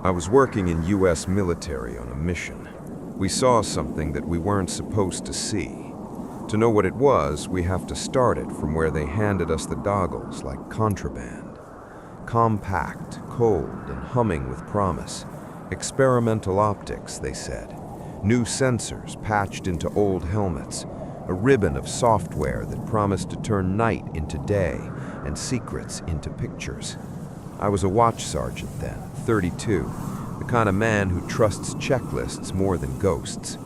I was working in US military on a mission. We saw something that we weren't supposed to see. To know what it was, we have to start it from where they handed us the goggles like contraband. Compact, cold, and humming with promise. Experimental optics, they said. New sensors patched into old helmets. A ribbon of software that promised to turn night into day and secrets into pictures. I was a watch sergeant then, 32, the kind of man who trusts checklists more than ghosts.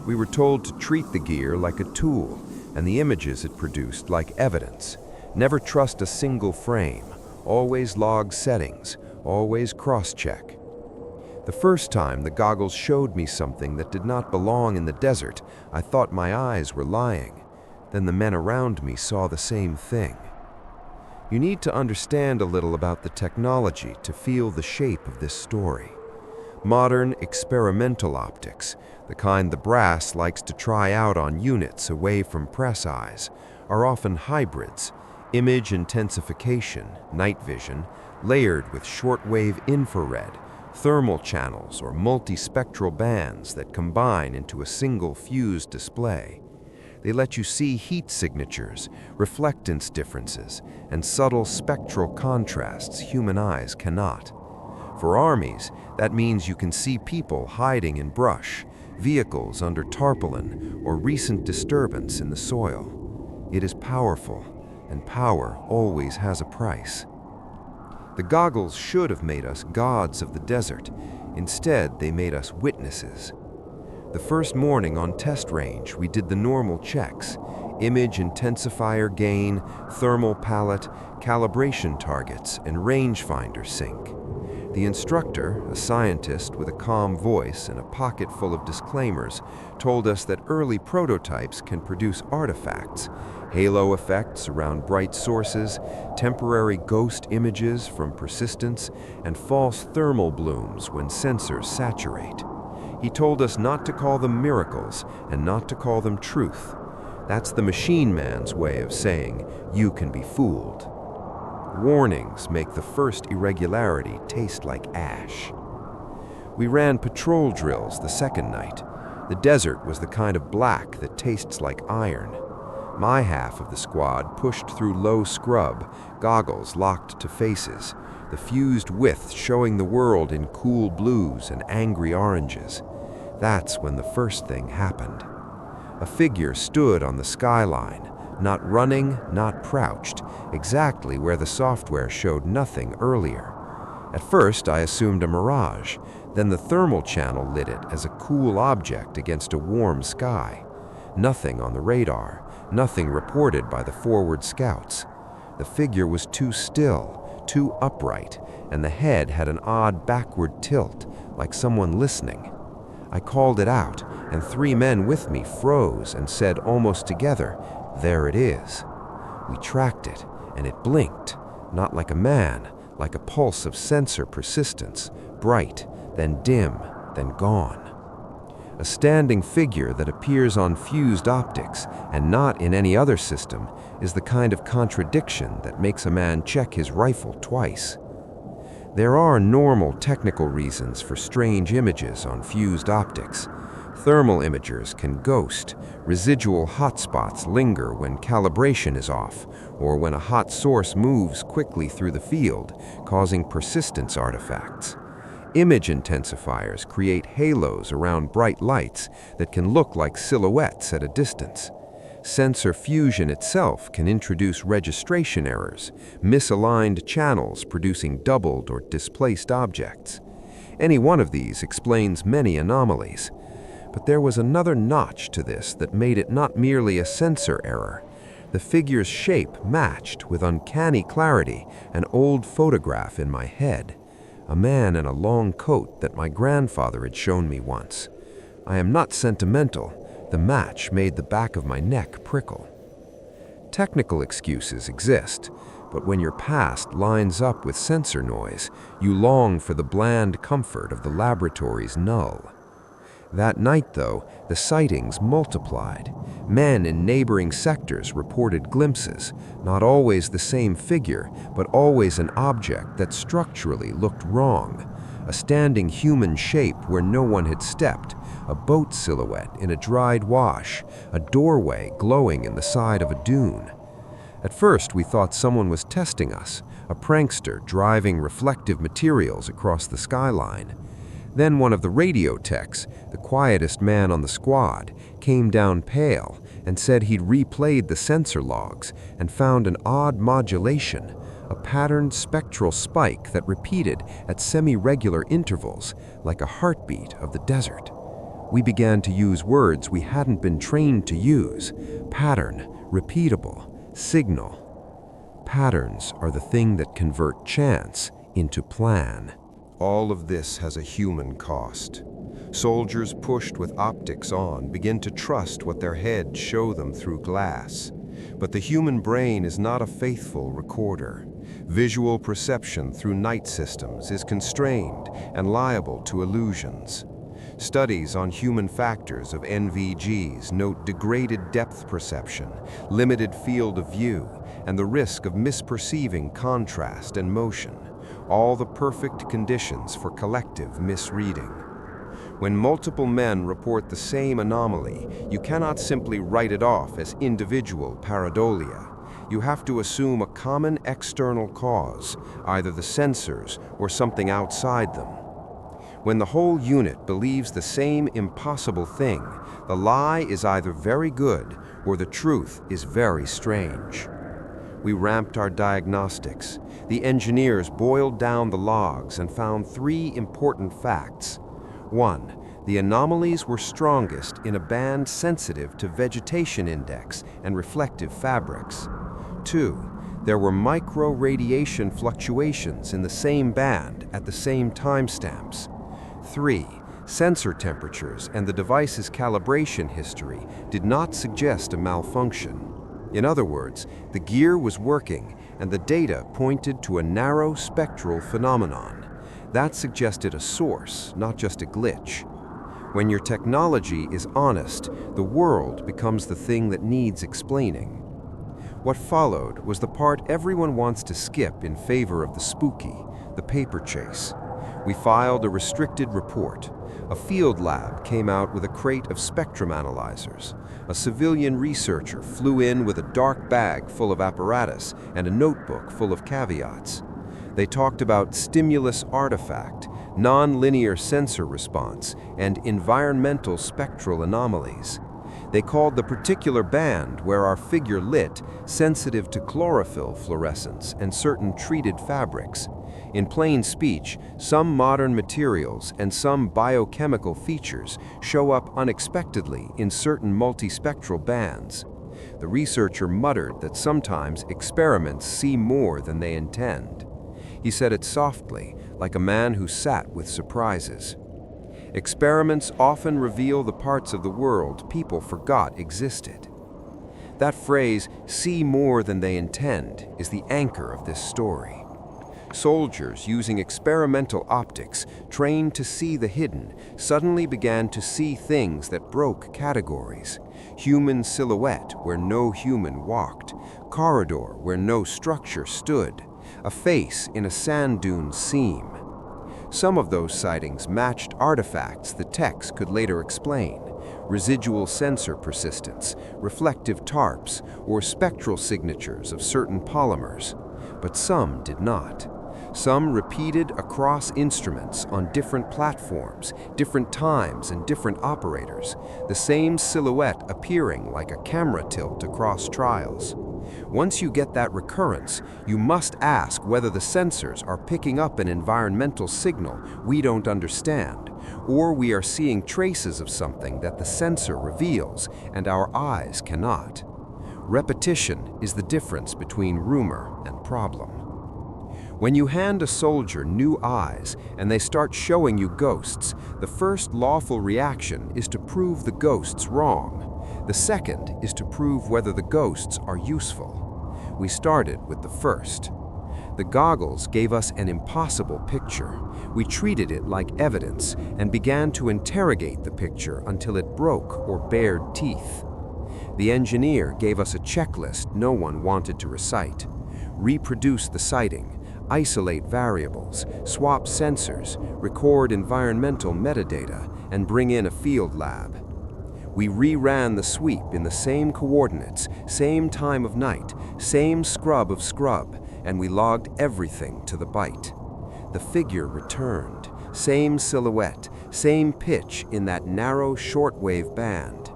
We were told to treat the gear like a tool and the images it produced like evidence. Never trust a single frame, always log settings, always cross-check. The first time the goggles showed me something that did not belong in the desert, I thought my eyes were lying. Then the men around me saw the same thing. You need to understand a little about the technology to feel the shape of this story. Modern experimental optics, the kind the brass likes to try out on units away from press eyes, are often hybrids, image intensification, night vision, layered with shortwave infrared, thermal channels or multispectral bands that combine into a single fused display. They let you see heat signatures, reflectance differences, and subtle spectral contrasts human eyes cannot. For armies, that means you can see people hiding in brush, vehicles under tarpaulin, or recent disturbance in the soil. It is powerful, and power always has a price. The goggles should have made us gods of the desert. Instead, they made us witnesses. The first morning on test range, we did the normal checks: image intensifier gain, thermal palette, calibration targets, and rangefinder sync. The instructor, a scientist with a calm voice and a pocket full of disclaimers, told us that early prototypes can produce artifacts, halo effects around bright sources, temporary ghost images from persistence, and false thermal blooms when sensors saturate. He told us not to call them miracles and not to call them truth. That's the machine man's way of saying, you can be fooled. Warnings make the first irregularity taste like ash. We ran patrol drills the second night. The desert was the kind of black that tastes like iron. My half of the squad pushed through low scrub, goggles locked to faces, the fused width showing the world in cool blues and angry oranges. That's when the first thing happened. A figure stood on the skyline, not running, not crouched, exactly where the software showed nothing earlier. At first, I assumed a mirage. Then the thermal channel lit it as a cool object against a warm sky. Nothing on the radar, nothing reported by the forward scouts. The figure was too still, too upright, and the head had an odd backward tilt, like someone listening. I called it out, and 3 men with me froze and said almost together, "There it is." We tracked it, and it blinked, not like a man, like a pulse of sensor persistence, bright, then dim, then gone. A standing figure that appears on fused optics and not in any other system is the kind of contradiction that makes a man check his rifle twice. There are normal technical reasons for strange images on fused optics. Thermal imagers can ghost, residual hotspots linger when calibration is off, or when a hot source moves quickly through the field, causing persistence artifacts. Image intensifiers create halos around bright lights that can look like silhouettes at a distance. Sensor fusion itself can introduce registration errors, misaligned channels producing doubled or displaced objects. Any one of these explains many anomalies. But there was another notch to this that made it not merely a sensor error. The figure's shape matched with uncanny clarity an old photograph in my head. A man in a long coat that my grandfather had shown me once. I am not sentimental. The match made the back of my neck prickle. Technical excuses exist, but when your past lines up with sensor noise, you long for the bland comfort of the laboratory's null. That night, though, the sightings multiplied. Men in neighboring sectors reported glimpses, not always the same figure, but always an object that structurally looked wrong. a standing human shape where no one had stepped, a boat silhouette in a dried wash, a doorway glowing in the side of a dune. At first, we thought someone was testing us, a prankster driving reflective materials across the skyline. Then one of the radio techs, the quietest man on the squad, came down pale and said he'd replayed the sensor logs and found an odd modulation, a patterned spectral spike that repeated at semi-regular intervals, like a heartbeat of the desert. We began to use words we hadn't been trained to use: pattern, repeatable, signal. Patterns are the thing that convert chance into plan. All of this has a human cost. Soldiers pushed with optics on begin to trust what their heads show them through glass. But the human brain is not a faithful recorder. Visual perception through night systems is constrained and liable to illusions. Studies on human factors of NVGs note degraded depth perception, limited field of view, and the risk of misperceiving contrast and motion, all the perfect conditions for collective misreading. When multiple men report the same anomaly, you cannot simply write it off as individual pareidolia. You have to assume a common external cause, either the sensors or something outside them. When the whole unit believes the same impossible thing, the lie is either very good or the truth is very strange. We ramped our diagnostics. The engineers boiled down the logs and found 3 important facts. 1. The anomalies were strongest in a band sensitive to vegetation index and reflective fabrics. 2. There were micro-radiation fluctuations in the same band at the same timestamps. 3. Sensor temperatures and the device's calibration history did not suggest a malfunction. In other words, the gear was working and the data pointed to a narrow spectral phenomenon. That suggested a source, not just a glitch. When your technology is honest, the world becomes the thing that needs explaining. What followed was the part everyone wants to skip in favor of the spooky, the paper chase. We filed a restricted report. A field lab came out with a crate of spectrum analyzers. A civilian researcher flew in with a dark bag full of apparatus and a notebook full of caveats. They talked about stimulus artifact, non-linear sensor response, and environmental spectral anomalies. They called the particular band where our figure lit sensitive to chlorophyll fluorescence and certain treated fabrics. In plain speech, some modern materials and some biochemical features show up unexpectedly in certain multispectral bands. The researcher muttered that sometimes experiments see more than they intend. He said it softly, like a man who sat with surprises. Experiments often reveal the parts of the world people forgot existed. That phrase, "see more than they intend," is the anchor of this story. Soldiers using experimental optics, trained to see the hidden, suddenly began to see things that broke categories. Human silhouette where no human walked, corridor where no structure stood, a face in a sand dune seam. Some of those sightings matched artifacts the techs could later explain: residual sensor persistence, reflective tarps, or spectral signatures of certain polymers. But some did not. Some repeated across instruments on different platforms, different times and different operators, the same silhouette appearing like a camera tilt across trials. Once you get that recurrence, you must ask whether the sensors are picking up an environmental signal we don't understand, or we are seeing traces of something that the sensor reveals and our eyes cannot. Repetition is the difference between rumor and problem. When you hand a soldier new eyes and they start showing you ghosts, the first lawful reaction is to prove the ghosts wrong. The second is to prove whether the ghosts are useful. We started with the first. The goggles gave us an impossible picture. We treated it like evidence and began to interrogate the picture until it broke or bared teeth. The engineer gave us a checklist no one wanted to recite. Reproduce the sighting. isolate variables, swap sensors, record environmental metadata, and bring in a field lab. We reran the sweep in the same coordinates, same time of night, same scrub of scrub, and we logged everything to the byte. The figure returned, same silhouette, same pitch in that narrow shortwave band.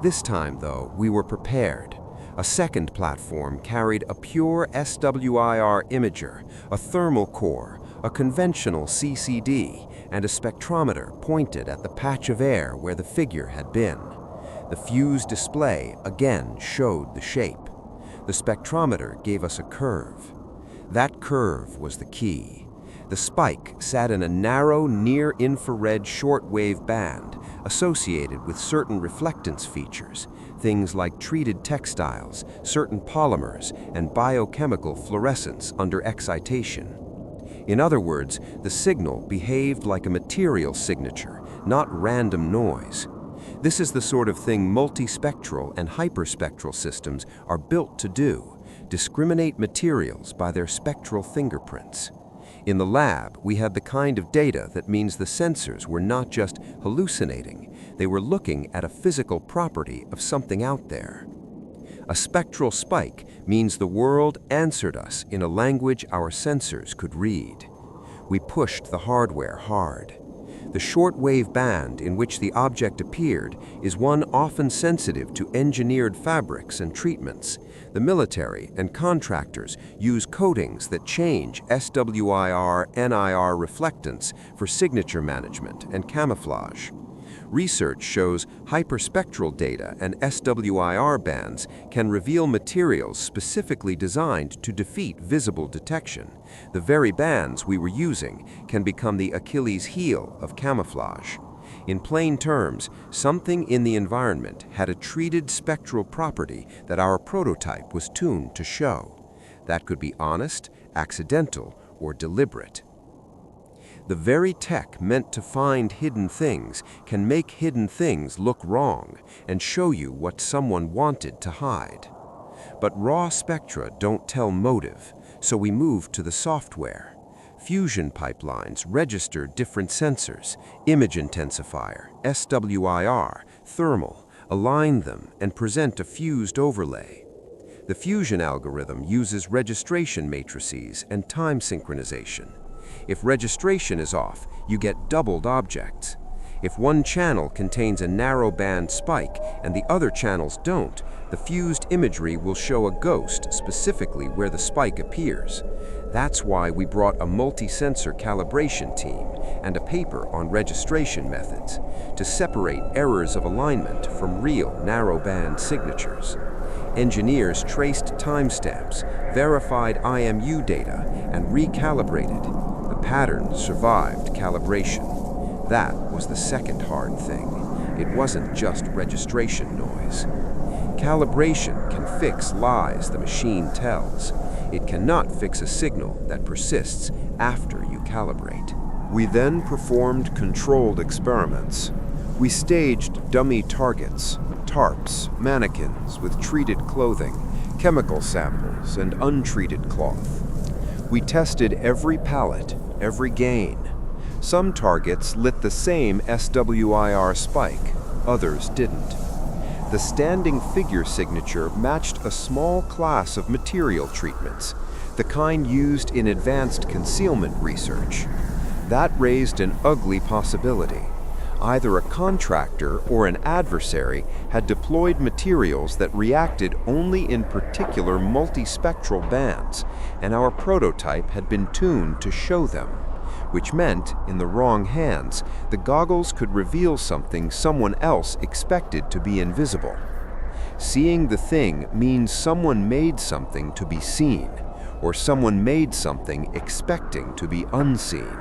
This time, though, we were prepared. A second platform carried a pure SWIR imager, a thermal core, a conventional CCD, and a spectrometer pointed at the patch of air where the figure had been. The fused display again showed the shape. The spectrometer gave us a curve. That curve was the key. The spike sat in a narrow, near-infrared shortwave band associated with certain reflectance features, things like treated textiles, certain polymers, and biochemical fluorescence under excitation. In other words, the signal behaved like a material signature, not random noise. This is the sort of thing multispectral and hyperspectral systems are built to do, discriminate materials by their spectral fingerprints. In the lab, we had the kind of data that means the sensors were not just hallucinating, they were looking at a physical property of something out there. A spectral spike means the world answered us in a language our sensors could read. We pushed the hardware hard. The shortwave band in which the object appeared is one often sensitive to engineered fabrics and treatments. The military and contractors use coatings that change SWIR-NIR reflectance for signature management and camouflage. Research shows hyperspectral data and SWIR bands can reveal materials specifically designed to defeat visible detection. The very bands we were using can become the Achilles heel of camouflage. In plain terms, something in the environment had a treated spectral property that our prototype was tuned to show. That could be honest, accidental, or deliberate. The very tech meant to find hidden things can make hidden things look wrong and show you what someone wanted to hide. But raw spectra don't tell motive, so we moved to the software. Fusion pipelines register different sensors, image intensifier, SWIR, thermal, align them, and present a fused overlay. The fusion algorithm uses registration matrices and time synchronization. If registration is off, you get doubled objects. If one channel contains a narrow band spike and the other channels don't, the fused imagery will show a ghost specifically where the spike appears. That's why we brought a multi-sensor calibration team and a paper on registration methods to separate errors of alignment from real narrowband signatures. Engineers traced timestamps, verified IMU data, and recalibrated. The pattern survived calibration. That was the second hard thing. It wasn't just registration noise. Calibration can fix lies the machine tells. It cannot fix a signal that persists after you calibrate. We then performed controlled experiments. We staged dummy targets, tarps, mannequins with treated clothing, chemical samples, and untreated cloth. We tested every pallet, every gain. Some targets lit the same SWIR spike, others didn't. The standing figure signature matched a small class of material treatments, the kind used in advanced concealment research. That raised an ugly possibility. Either a contractor or an adversary had deployed materials that reacted only in particular multispectral bands, and our prototype had been tuned to show them, which meant, in the wrong hands, the goggles could reveal something someone else expected to be invisible. Seeing the thing means someone made something to be seen, or someone made something expecting to be unseen.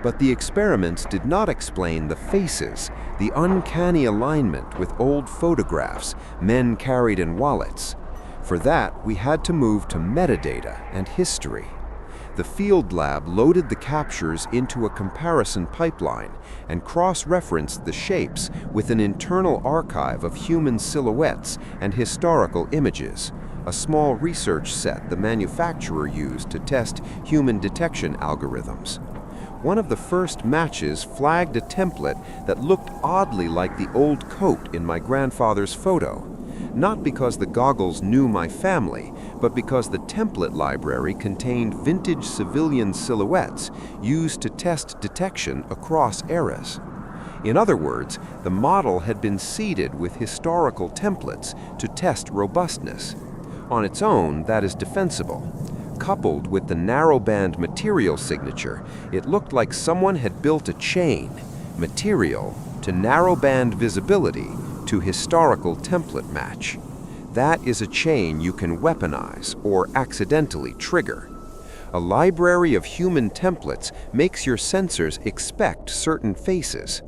But the experiments did not explain the faces, the uncanny alignment with old photographs men carried in wallets. For that, we had to move to metadata and history. The field lab loaded the captures into a comparison pipeline and cross-referenced the shapes with an internal archive of human silhouettes and historical images, a small research set the manufacturer used to test human detection algorithms. One of the first matches flagged a template that looked oddly like the old coat in my grandfather's photo, not because the goggles knew my family, but because the template library contained vintage civilian silhouettes used to test detection across eras. In other words, the model had been seeded with historical templates to test robustness. On its own, that is defensible. Coupled with the narrowband material signature, it looked like someone had built a chain, material to narrowband visibility to historical template match. That is a chain you can weaponize or accidentally trigger. A library of human templates makes your sensors expect certain faces.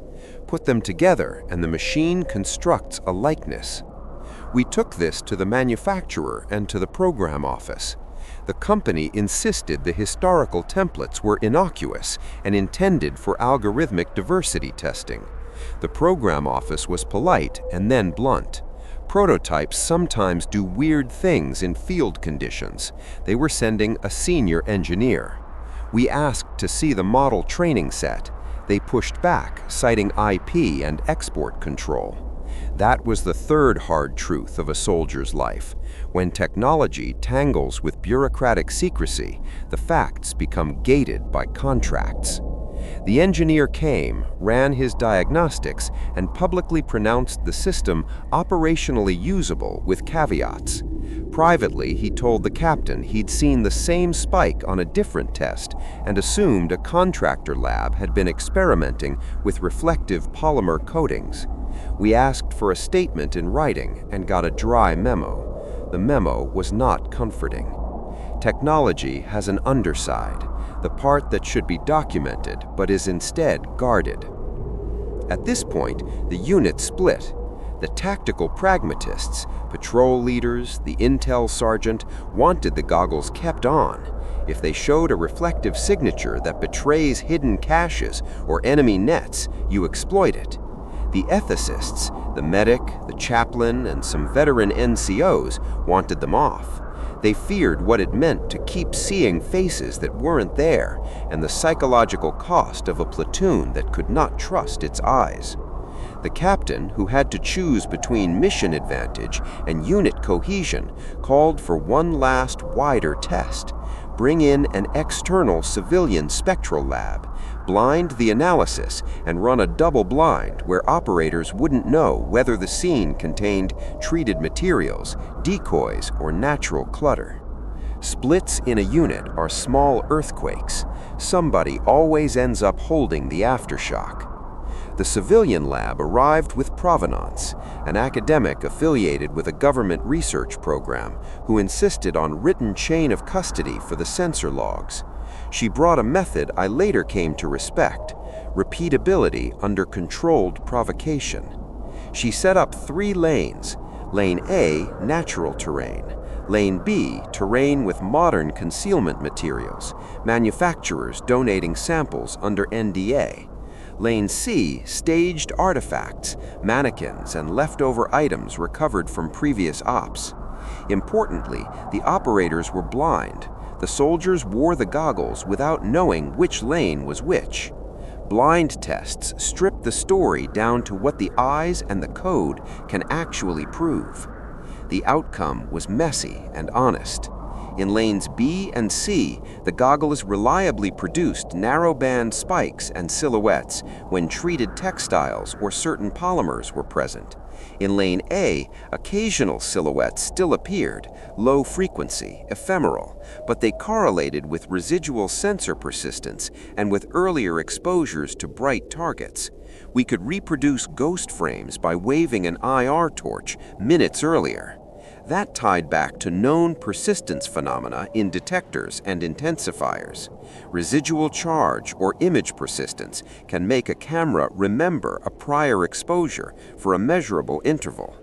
Put them together and the machine constructs a likeness. We took this to the manufacturer and to the program office. The company insisted the historical templates were innocuous and intended for algorithmic diversity testing. The program office was polite and then blunt. Prototypes sometimes do weird things in field conditions. They were sending a senior engineer. We asked to see the model training set. They pushed back, citing IP and export control. That was the third hard truth of a soldier's life. When technology tangles with bureaucratic secrecy, the facts become gated by contracts. The engineer came, ran his diagnostics, and publicly pronounced the system operationally usable with caveats. Privately, he told the captain he'd seen the same spike on a different test and assumed a contractor lab had been experimenting with reflective polymer coatings. We asked for a statement in writing and got a dry memo. The memo was not comforting. Technology has an underside, the part that should be documented but is instead guarded. At this point, the unit split. The tactical pragmatists, patrol leaders, the intel sergeant, wanted the goggles kept on. If they showed a reflective signature that betrays hidden caches or enemy nets, you exploit it. The ethicists, the medic, the chaplain, and some veteran NCOs wanted them off. They feared what it meant to keep seeing faces that weren't there and the psychological cost of a platoon that could not trust its eyes. The captain, who had to choose between mission advantage and unit cohesion, called for one last wider test. Bring in an external civilian spectral lab, blind the analysis, and run a double blind where operators wouldn't know whether the scene contained treated materials, decoys, or natural clutter. Splits in a unit are small earthquakes. Somebody always ends up holding the aftershock. The civilian lab arrived with provenance, an academic affiliated with a government research program who insisted on written chain of custody for the sensor logs. She brought a method I later came to respect, repeatability under controlled provocation. She set up 3 lanes. Lane A, natural terrain. Lane B, terrain with modern concealment materials, manufacturers donating samples under NDA. Lane C, staged artifacts, mannequins, and leftover items recovered from previous ops. Importantly, the operators were blind. The soldiers wore the goggles without knowing which lane was which. Blind tests strip the story down to what the eyes and the code can actually prove. The outcome was messy and honest. In lanes B and C, the goggles reliably produced narrowband spikes and silhouettes when treated textiles or certain polymers were present. In lane A, occasional silhouettes still appeared, low frequency, ephemeral, but they correlated with residual sensor persistence and with earlier exposures to bright targets. We could reproduce ghost frames by waving an IR torch minutes earlier. That tied back to known persistence phenomena in detectors and intensifiers. Residual charge or image persistence can make a camera remember a prior exposure for a measurable interval.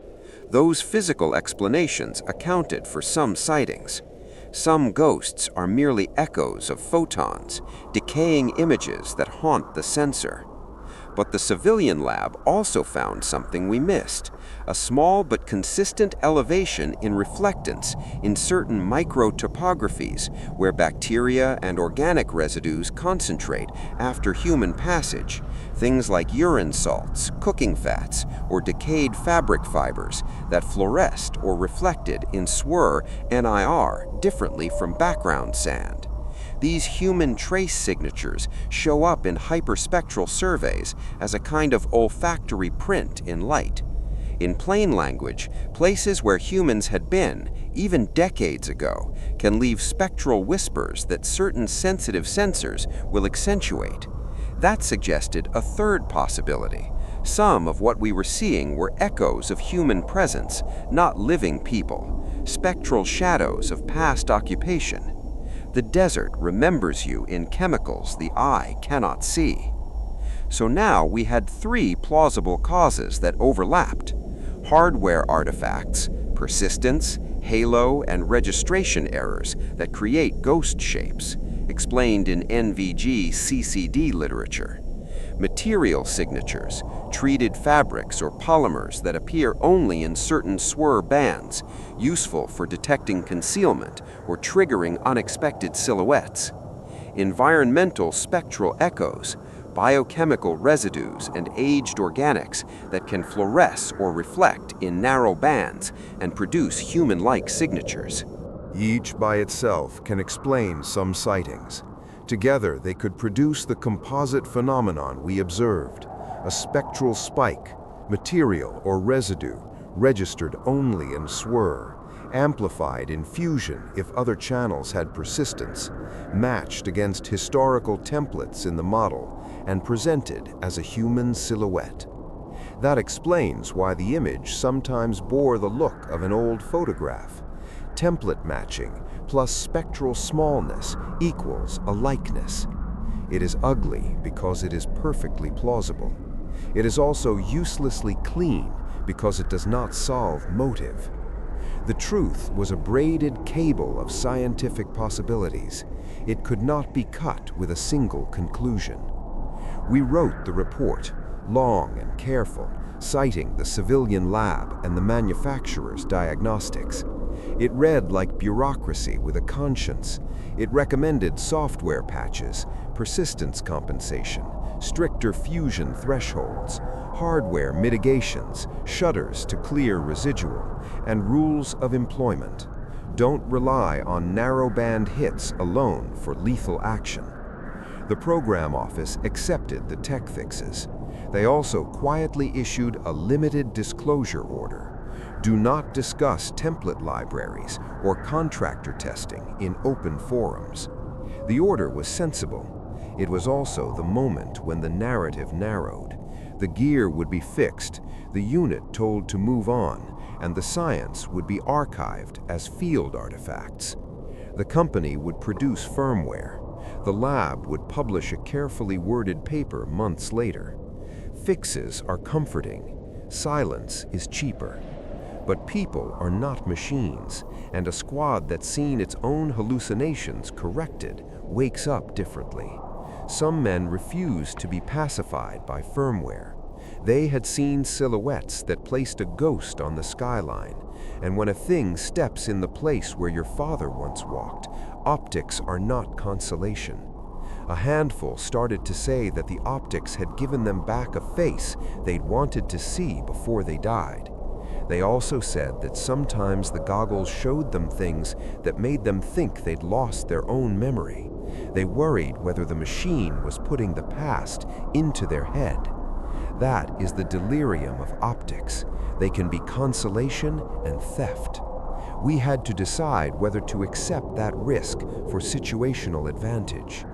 Those physical explanations accounted for some sightings. Some ghosts are merely echoes of photons, decaying images that haunt the sensor. But the civilian lab also found something we missed: a small but consistent elevation in reflectance in certain microtopographies where bacteria and organic residues concentrate after human passage, things like urine salts, cooking fats, or decayed fabric fibers that fluoresced or reflected in SWIR NIR differently from background sand. These human trace signatures show up in hyperspectral surveys as a kind of olfactory print in light. In plain language, places where humans had been, even decades ago, can leave spectral whispers that certain sensitive sensors will accentuate. That suggested a third possibility. Some of what we were seeing were echoes of human presence, not living people, spectral shadows of past occupation. The desert remembers you in chemicals the eye cannot see. So now we had three plausible causes that overlapped: hardware artifacts, persistence, halo, and registration errors that create ghost shapes, explained in NVG CCD literature; material signatures, treated fabrics or polymers that appear only in certain SWIR bands, useful for detecting concealment or triggering unexpected silhouettes; environmental spectral echoes, biochemical residues and aged organics that can fluoresce or reflect in narrow bands and produce human-like signatures. Each by itself can explain some sightings. Together, they could produce the composite phenomenon we observed: a spectral spike, material or residue, registered only in SWIR, amplified in fusion if other channels had persistence, matched against historical templates in the model, and presented as a human silhouette. That explains why the image sometimes bore the look of an old photograph. Template matching plus spectral smallness equals a likeness. It is ugly because it is perfectly plausible. It is also uselessly clean because it does not solve motive. The truth was a braided cable of scientific possibilities. It could not be cut with a single conclusion. We wrote the report, long and careful, citing the civilian lab and the manufacturer's diagnostics. It read like bureaucracy with a conscience. It recommended software patches, persistence compensation, stricter fusion thresholds, hardware mitigations, shutters to clear residual, and rules of employment. Don't rely on narrowband hits alone for lethal action. The program office accepted the tech fixes. They also quietly issued a limited disclosure order. Do not discuss template libraries or contractor testing in open forums. The order was sensible. It was also the moment when the narrative narrowed. The gear would be fixed, the unit told to move on, and the science would be archived as field artifacts. The company would produce firmware. The lab would publish a carefully worded paper months later. Fixes are comforting. Silence is cheaper. But people are not machines, and a squad that's seen its own hallucinations corrected wakes up differently. Some men refused to be pacified by firmware. They had seen silhouettes that placed a ghost on the skyline, and when a thing steps in the place where your father once walked, optics are not consolation. A handful started to say that the optics had given them back a face they'd wanted to see before they died. They also said that sometimes the goggles showed them things that made them think they'd lost their own memory. They worried whether the machine was putting the past into their head. That is the delirium of optics. They can be consolation and theft. We had to decide whether to accept that risk for situational advantage.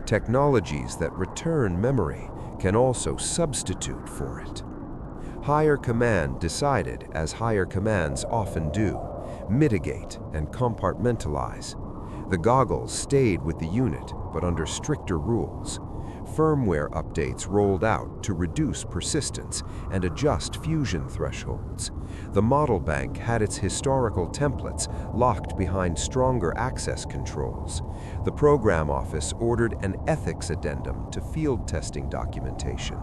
Technologies that return memory can also substitute for it. Higher command decided, as higher commands often do, mitigate and compartmentalize. The goggles stayed with the unit, but under stricter rules. Firmware updates rolled out to reduce persistence and adjust fusion thresholds. The model bank had its historical templates locked behind stronger access controls. The program office ordered an ethics addendum to field testing documentation.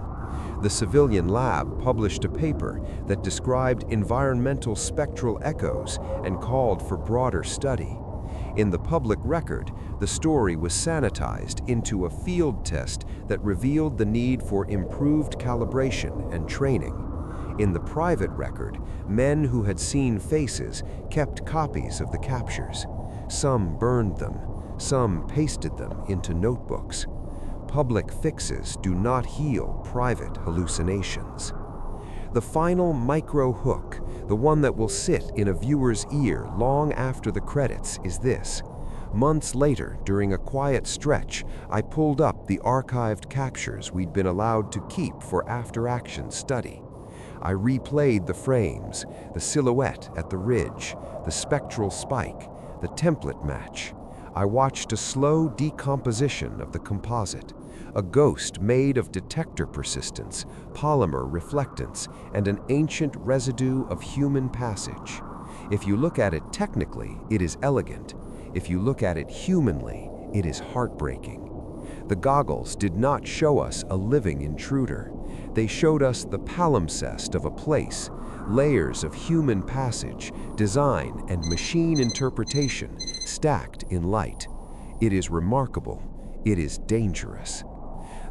The civilian lab published a paper that described environmental spectral echoes and called for broader study. In the public record, the story was sanitized into a field test that revealed the need for improved calibration and training. In the private record, men who had seen faces kept copies of the captures. Some burned them, some pasted them into notebooks. Public fixes do not heal private hallucinations. The final micro hook, the one that will sit in a viewer's ear long after the credits, is this. Months later, during a quiet stretch, I pulled up the archived captures we'd been allowed to keep for after-action study. I replayed the frames, the silhouette at the ridge, the spectral spike, the template match. I watched a slow decomposition of the composite, a ghost made of detector persistence, polymer reflectance, and an ancient residue of human passage. If you look at it technically, it is elegant. If you look at it humanly, it is heartbreaking. The goggles did not show us a living intruder. They showed us the palimpsest of a place, layers of human passage, design, and machine interpretation stacked in light. It is remarkable. It is dangerous.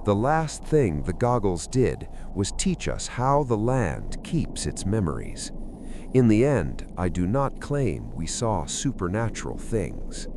The last thing the goggles did was teach us how the land keeps its memories. In the end, I do not claim we saw supernatural things.